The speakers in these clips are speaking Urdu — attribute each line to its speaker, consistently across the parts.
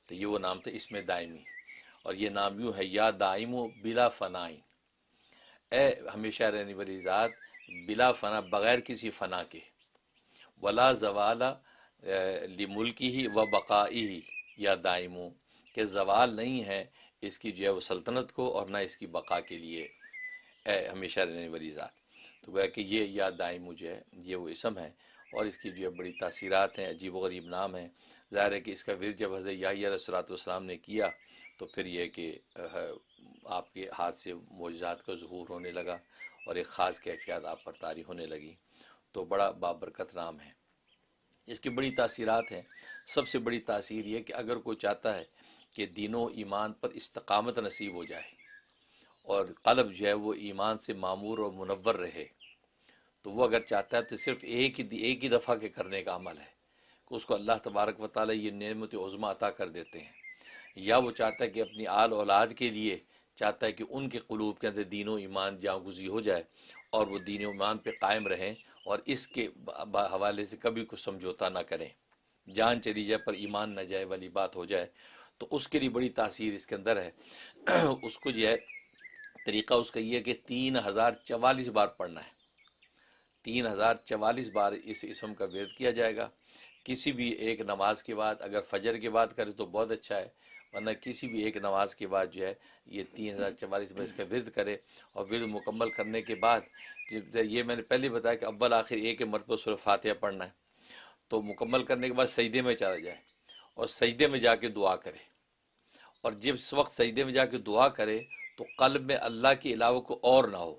Speaker 1: تو یہ وہ نام تھا اسم دائمی، اور یہ نام یوں ہے یا دائم بلا فنائن، اے ہمیشہ رہنے والی ذات بلا فنا، بغیر کسی فنا کے، ولا زوال لملکی ہی و بقائی ہی، یا دائمو کہ زوال نہیں ہے اس کی جو ہے وہ سلطنت کو، اور نہ اس کی بقا کے لیے، اے ہمیشہ رہنے والی ذات۔ تو گویا کہ یہ یا دائمو جو ہے یہ وہ اسم ہے، اور اس کی جو ہے بڑی تاثیرات ہیں، عجیب و غریب نام ہے۔ ظاہر ہے کہ اس کا ورد جب حضرت یحییٰ علیہ الصلوۃ والسلام نے کیا تو پھر یہ کہ آپ کے ہاتھ سے معجزات کا ظہور ہونے لگا، اور ایک خاص کیفیات آپ پر طاری ہونے لگی، تو بڑا بابرکت نام ہے۔ اس کی بڑی تاثیرات ہیں۔ سب سے بڑی تاثیر یہ کہ اگر کوئی چاہتا ہے کہ دین و ایمان پر استقامت نصیب ہو جائے، اور قلب جو ہے وہ ایمان سے معمور اور منور رہے، تو وہ اگر چاہتا ہے تو صرف ایک ہی دفعہ کے کرنے کا عمل ہے کہ اس کو اللہ تبارک و تعالیٰ یہ نعمت عظمیٰ عطا کر دیتے ہیں، یا وہ چاہتا ہے کہ اپنی آل اولاد کے لیے چاہتا ہے کہ ان کے قلوب کے اندر دین و ایمان جاگزی ہو جائے، اور وہ دین و ایمان پہ قائم رہیں، اور اس کے حوالے سے کبھی کچھ سمجھوتا نہ کریں، جان چلی جائے پر ایمان نہ جائے والی بات ہو جائے، تو اس کے لیے بڑی تاثیر اس کے اندر ہے۔ اس کو جو ہے طریقہ اس کا یہ ہے کہ 3044 بار پڑھنا ہے، 3044 بار اس اسم کا ورد کیا جائے گا۔ کسی بھی ایک نماز کے بعد، اگر فجر کے بعد کرے تو بہت اچھا ہے، ورنہ کسی بھی ایک نماز کے بعد جو ہے یہ 3044 بار اس کا ورد کرے، اور ورد مکمل کرنے کے بعد یہ میں نے پہلے بتایا کہ اول آخر ایک مرتبہ سورہ فاتحہ پڑھنا ہے، تو مکمل کرنے کے بعد سجدے میں چلا جائے، اور سجدے میں جا کے دعا کرے، اور جس وقت سجدے میں جا کے دعا کرے تو قلب میں اللہ کے علاوہ کو اور نہ ہو،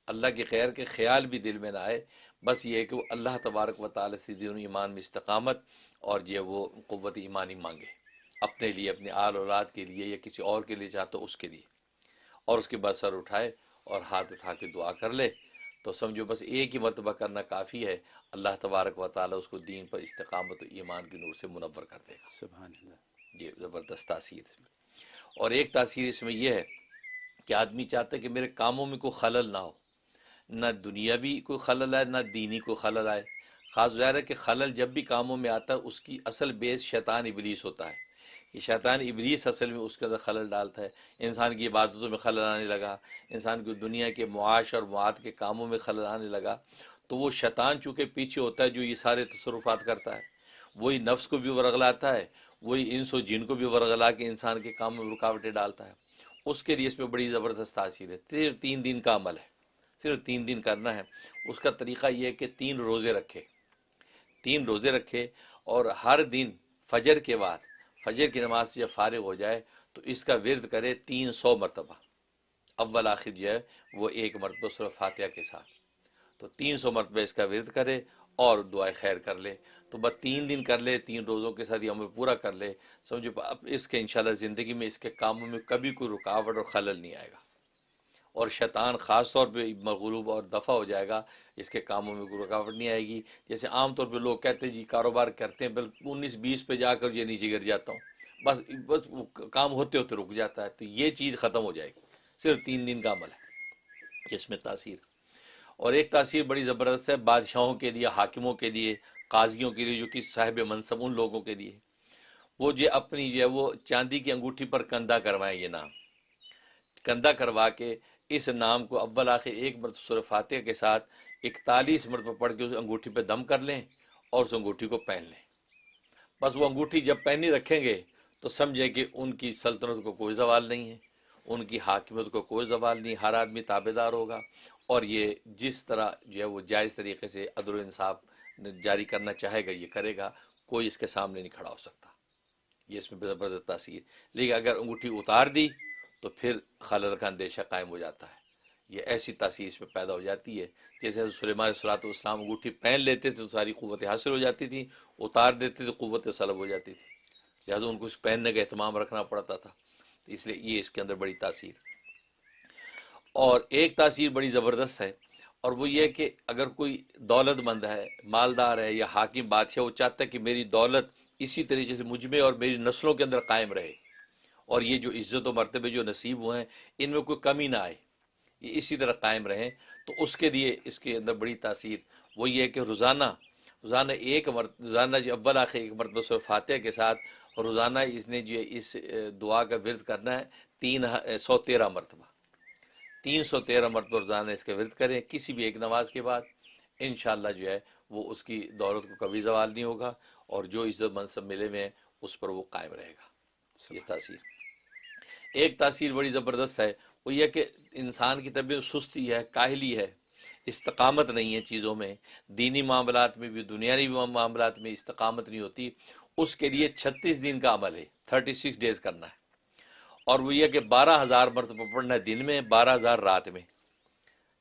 Speaker 1: اللہ کے خیر کے خیال بھی دل میں نہ آئے، بس یہ ہے کہ وہ اللہ تبارک و تعالی سے دین و ایمان میں استقامت اور یہ وہ قوت ایمانی مانگے، اپنے لیے، اپنے آل اولاد کے لیے، یا کسی اور کے لیے چاہتا اس کے لیے، اور اس کے بعد سر اٹھائے اور ہاتھ اٹھا کے دعا کر لے، تو سمجھو بس ایک ہی مرتبہ کرنا کافی ہے، اللہ تبارک و تعالی اس کو دین پر استقامت و ایمان کی نور سے منور کر دے گا۔
Speaker 2: سبحان اللہ۔
Speaker 1: یہ زبردست تاثیر اس میں۔ اور ایک تاثیر اس میں یہ ہے کہ آدمی چاہتا ہے کہ میرے کاموں میں کوئی خلل نہ ہو، نہ دنیاوی کوئی خلل آئے نہ دینی کوئی خلل آئے۔ خاص ظاہر ہے کہ خلل جب بھی کاموں میں آتا ہے اس کی اصل بیس شیطان ابلیس ہوتا ہے، یہ شیطان ابلیس اصل میں اس کے اندر خلل ڈالتا ہے، انسان کی عبادتوں میں خلل آنے لگا، انسان کی دنیا کے معاش اور معاد کے کاموں میں خلل آنے لگا، تو وہ شیطان چونکہ پیچھے ہوتا ہے جو یہ سارے تصرفات کرتا ہے، وہی نفس کو بھی ورغلاتا ہے، وہی انس و جن کو بھی ورغلا کے انسان کے کام میں رکاوٹیں ڈالتا ہے۔ اس کے لیے اس میں بڑی زبردست تاثیر ہے۔ صرف 3 دن کا عمل ہے، صرف 3 دن کرنا ہے۔ اس کا طریقہ یہ ہے کہ 3 روزے رکھے، 3 روزے رکھے، اور ہر دن فجر کے بعد، فجر کی نماز سے جب فارغ ہو جائے تو اس کا ورد کرے 300 مرتبہ، اول آخر جو ہے وہ ایک مرتبہ سورہ فاتحہ کے ساتھ، تو 300 مرتبہ اس کا ورد کرے اور دعائے خیر کر لے، تو بس 3 دن کر لے، 3 روزوں کے ساتھ یہ عمل پورا کر لے، سمجھو اب اس کے انشاءاللہ زندگی میں اس کے کاموں میں کبھی کوئی رکاوٹ اور خلل نہیں آئے گا، اور شیطان خاص طور پہ مغلوب اور دفع ہو جائے گا، اس کے کاموں میں کوئی رکاوٹ نہیں آئے گی۔ جیسے عام طور پہ لوگ کہتے ہیں جی کاروبار کرتے ہیں بلکہ 19-20 پہ جا کر یہ نیچے گر جاتا ہوں، بس وہ کام ہوتے ہوتے رک جاتا ہے، تو یہ چیز ختم ہو جائے گی۔ صرف 3 دن کا عمل ہے جس میں تاثیر۔ اور ایک تاثیر بڑی زبردست ہے بادشاہوں کے لیے، حاکموں کے لیے، قاضیوں کے لیے، جو کہ صاحب منصب ان لوگوں کے لیے، وہ جو اپنی جو ہے وہ چاندی کی انگوٹھی پر کندہ کروائیں، یہ نام کندہ کروا کے اس نام کو اول آخر ایک مرتبہ سورہ فاتحہ کے ساتھ 41 مرتبہ پڑھ کے اس انگوٹھی پہ دم کر لیں، اور اس انگوٹھی کو پہن لیں۔ بس وہ انگوٹھی جب پہنی رکھیں گے تو سمجھیں کہ ان کی سلطنت کو کوئی زوال نہیں ہے، ان کی حاکمیت کو کوئی زوال نہیں، ہر آدمی تابع دار ہوگا، اور یہ جس طرح جو ہے وہ جائز طریقے سے عدل و انصاف جاری کرنا چاہے گا یہ کرے گا، کوئی اس کے سامنے نہیں کھڑا ہو سکتا۔ یہ اس میں زبردست تاثیر۔ لیکن اگر انگوٹھی اتار دی تو پھر خلل کا اندیشہ قائم ہو جاتا ہے، یہ ایسی تاثیر اس میں پیدا ہو جاتی ہے۔ جیسے حضرت سلیمان علیہ السلام انگوٹھی پہن لیتے تھے تو ساری قوت حاصل ہو جاتی تھی، اتار دیتے تو قوت سلب ہو جاتی تھی، لہٰذا ان کو اس پہننے کا اہتمام رکھنا پڑتا تھا، تو اس لیے یہ اس کے اندر بڑی تاثیر۔ اور ایک تاثیر بڑی زبردست ہے، اور وہ یہ کہ اگر کوئی دولت مند ہے، مالدار ہے، یا حاکم بادشاہ، وہ چاہتا ہے کہ میری دولت اسی طریقے سے مجھ میں اور میری نسلوں کے اندر قائم رہے، اور یہ جو عزت و مرتبے جو نصیب ہوئے ہیں ان میں کوئی کمی نہ آئے، یہ اسی طرح قائم رہیں، تو اس کے لیے اس کے اندر بڑی تاثیر وہ یہ ہے کہ روزانہ روزانہ جو اول آخر ایک مرتبہ سورہ فاتحہ کے ساتھ روزانہ اس نے جو ہے اس دعا کا ورد کرنا ہے 313 مرتبہ، 313 مرتبہ روزانہ اس کا ورد کریں کسی بھی ایک نماز کے بعد، انشاءاللہ جو ہے وہ اس کی دولت کو کبھی زوال نہیں ہوگا، اور جو عزت منصب ملے ہوئے ہیں اس پر وہ قائم رہے گا۔ یہ تاثیر، ایک تاثیر بڑی زبردست ہے، وہ یہ کہ انسان کی طبیعت سستی ہے، کاہلی ہے، استقامت نہیں ہے چیزوں میں، دینی معاملات میں بھی دنیاوی معاملات میں استقامت نہیں ہوتی، اس کے لیے 36 دن کا عمل ہے، 36 ڈیز کرنا ہے، اور وہ یہ کہ 12,000 مرتبہ پڑھنا ہے دن میں، 12,000 رات میں،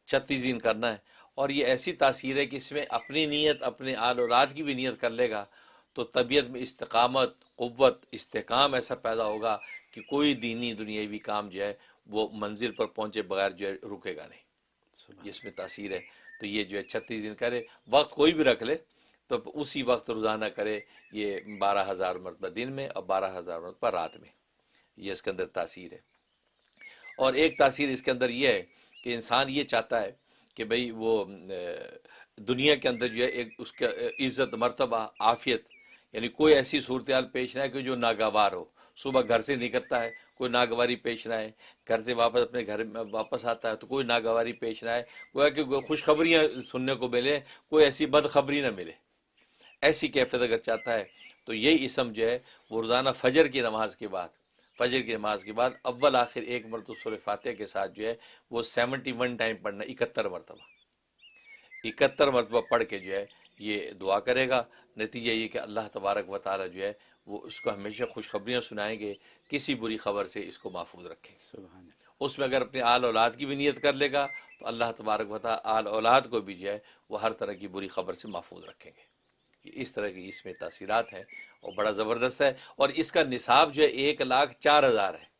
Speaker 1: 36 دن کرنا ہے۔ اور یہ ایسی تاثیر ہے کہ اس میں اپنی نیت، اپنے آل اولاد کی بھی نیت کر لے گا تو طبیعت میں استقامت، قوت، استحکام ایسا پیدا ہوگا کہ کوئی دینی دنیاوی کام جو ہے وہ منزل پر پہنچے بغیر جو ہے رکے گا نہیں۔ یہ اس میں تاثیر ہے۔ تو یہ جو ہے 36 دن کرے، وقت کوئی بھی رکھ لے تو اسی وقت روزانہ کرے، یہ 12,000 مرتبہ دن میں اور 12,000 مرتبہ رات میں، یہ اس کے اندر تاثیر ہے۔ اور ایک تاثیر اس کے اندر یہ ہے کہ انسان یہ چاہتا ہے کہ بھئی وہ دنیا کے اندر جو ہے ایک اس کا عزت، مرتبہ، عافیت، یعنی کوئی ایسی صورتحال پیش نہ آئے کہ جو ناگوار ہو۔ صبح گھر سے نکلتا ہے کوئی ناگواری پیش نہ آئے، گھر سے واپس اپنے گھر میں واپس آتا ہے تو کوئی ناگواری پیش نہ آئے، گویا کہ خوشخبریاں سننے کو ملے، کوئی ایسی بدخبری نہ ملے، ایسی کیفیت اگر چاہتا ہے تو یہی اسم جو ہے وہ روزانہ فجر کی نماز کے بعد، فجر کی نماز کے بعد اول آخر ایک مرتبہ سورہ فاتحہ کے ساتھ جو ہے وہ 71 ٹائم پڑھنا، 71 مرتبہ، 71 مرتبہ پڑھ کے جو ہے یہ دعا کرے گا۔ نتیجہ یہ کہ اللہ تبارک و تعالیٰ جو ہے وہ اس کو ہمیشہ خوشخبریاں سنائیں گے، کسی بری خبر سے اس کو محفوظ رکھیں گے۔
Speaker 2: سبحان اللہ۔
Speaker 1: اس میں اگر اپنے آل اولاد کی بھی نیت کر لے گا تو اللہ تبارک و تعالیٰ آل اولاد کو بھی جو ہے وہ ہر طرح کی بری خبر سے محفوظ رکھیں گے۔ اس طرح کی اس میں تاثیرات ہیں اور بڑا زبردست ہے، اور اس کا نصاب جو ہے 1,04,000 ہے۔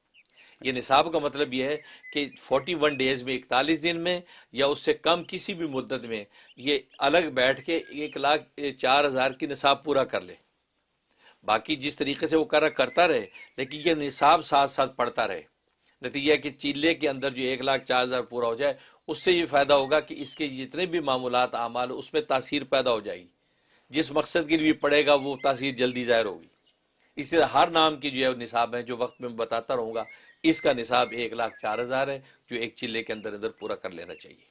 Speaker 1: یہ نصاب کا مطلب یہ ہے کہ 41 ڈیز میں، 41 دن میں یا اس سے کم کسی بھی مدت میں یہ الگ بیٹھ کے 1,04,000 کی نصاب پورا کر لے۔ باقی جس طریقے سے وہ کرتا رہے، لیکن یہ نصاب ساتھ ساتھ پڑھتا رہے۔ نتیجہ ہے کہ چیلے کے اندر جو 1,04,000 پورا ہو جائے، اس سے یہ فائدہ ہوگا کہ اس کے جتنے بھی معمولات اعمال اس میں تاثیر پیدا ہو جائے گی، جس مقصد کے لیے پڑھے گا وہ تاثیر جلدی ظاہر ہوگی۔ اس سے ہر نام کی جو ہے نصاب ہے، جو وقت میں بتاتا رہوں گا، اس کا نصاب 1,04,000 ہے جو ایک چلے کے اندر پورا کر لینا چاہیے۔